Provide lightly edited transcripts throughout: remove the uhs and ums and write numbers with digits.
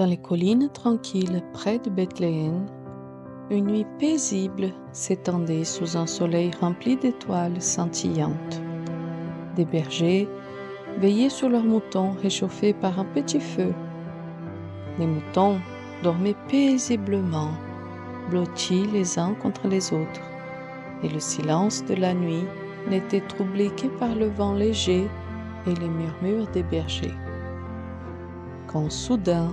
les collines tranquilles près de Bethléem, une nuit paisible s'étendait sous un soleil rempli d'étoiles scintillantes. Des bergers veillaient sur leurs moutons réchauffés par un petit feu. Les moutons dormaient paisiblement, blottis les uns contre les autres, et le silence de la nuit n'était troublé que par le vent léger et les murmures des bergers. Quand soudain,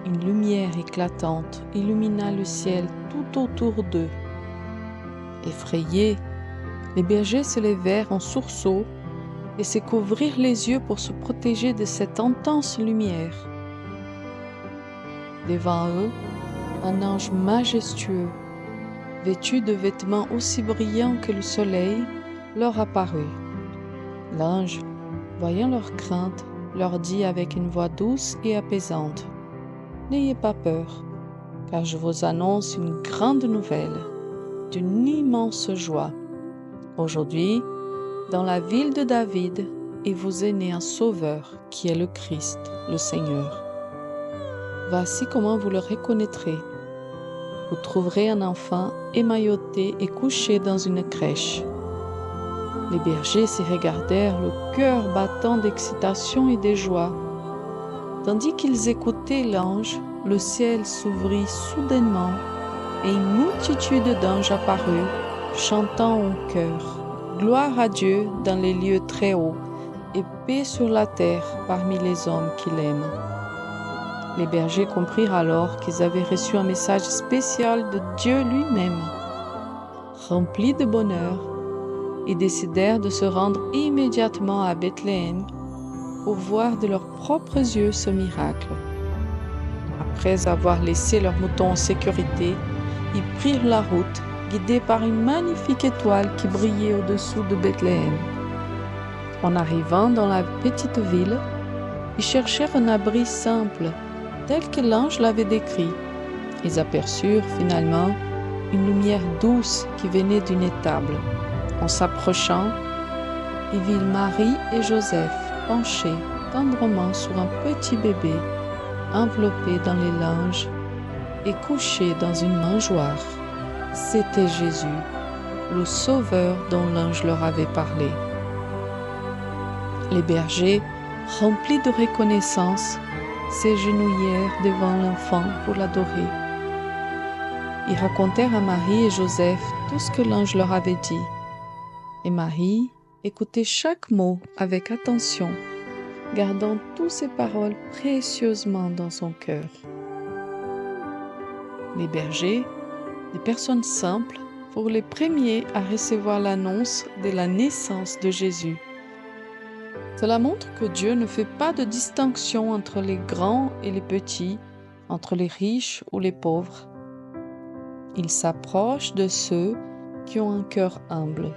une lumière éclatante illumina le ciel tout autour d'eux. Effrayés, les bergers se levèrent en sursaut et se couvrirent les yeux pour se protéger de cette intense lumière. Devant eux, un ange majestueux, vêtu de vêtements aussi brillants que le soleil, leur apparut. L'ange, voyant leur crainte, leur dit avec une voix douce et apaisante: « N'ayez pas peur, car je vous annonce une grande nouvelle, d'une immense joie. Aujourd'hui, dans la ville de David, il vous est né un Sauveur, qui est le Christ, le Seigneur. Voici comment vous le reconnaîtrez. Vous trouverez un enfant émailloté et couché dans une crèche. » Les bergers se regardèrent, le cœur battant d'excitation et de joie. Tandis qu'ils écoutaient l'ange, le ciel s'ouvrit soudainement et une multitude d'anges apparut, chantant en chœur: « Gloire à Dieu dans les lieux très hauts et paix sur la terre parmi les hommes qu'il aime. » Les bergers comprirent alors qu'ils avaient reçu un message spécial de Dieu lui-même. Remplis de bonheur, ils décidèrent de se rendre immédiatement à Bethléem pour voir de leurs propres yeux ce miracle. Après avoir laissé leurs moutons en sécurité, ils prirent la route, guidés par une magnifique étoile qui brillait au-dessous de Bethléem. En arrivant dans la petite ville, ils cherchèrent un abri simple, tel que l'ange l'avait décrit. Ils aperçurent finalement une lumière douce qui venait d'une étable. En s'approchant, ils virent Marie et Joseph penchés tendrement sur un petit bébé, enveloppé dans les linges et couché dans une mangeoire. C'était Jésus, le Sauveur dont l'ange leur avait parlé. Les bergers, remplis de reconnaissance, s'agenouillèrent devant l'enfant pour l'adorer. Ils racontèrent à Marie et Joseph tout ce que l'ange leur avait dit. Et Marie écoutait chaque mot avec attention, gardant toutes ces paroles précieusement dans son cœur. Les bergers, des personnes simples, furent les premiers à recevoir l'annonce de la naissance de Jésus. Cela montre que Dieu ne fait pas de distinction entre les grands et les petits, entre les riches ou les pauvres. Il s'approche de ceux qui ont un cœur humble.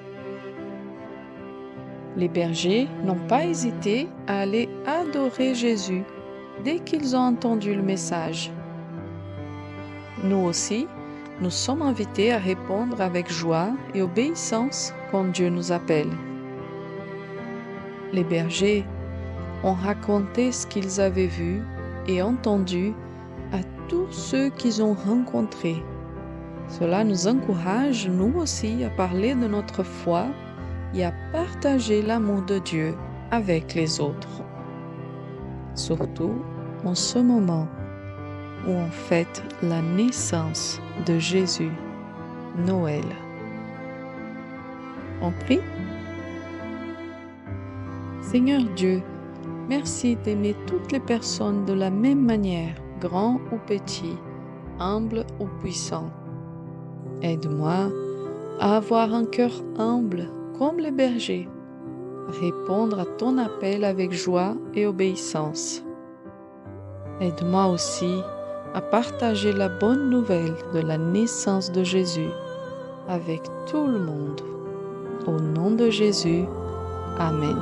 Les bergers n'ont pas hésité à aller adorer Jésus dès qu'ils ont entendu le message. Nous aussi, nous sommes invités à répondre avec joie et obéissance quand Dieu nous appelle. Les bergers ont raconté ce qu'ils avaient vu et entendu à tous ceux qu'ils ont rencontrés. Cela nous encourage, nous aussi, à parler de notre foi et à partager l'amour de Dieu avec les autres. Surtout en ce moment où on fête la naissance de Jésus, Noël. On prie. Seigneur Dieu, merci d'aimer toutes les personnes de la même manière, grands ou petits, humbles ou puissants. Aide-moi à avoir un cœur humble comme les bergers, répondre à ton appel avec joie et obéissance. Aide-moi aussi à partager la bonne nouvelle de la naissance de Jésus avec tout le monde. Au nom de Jésus, Amen.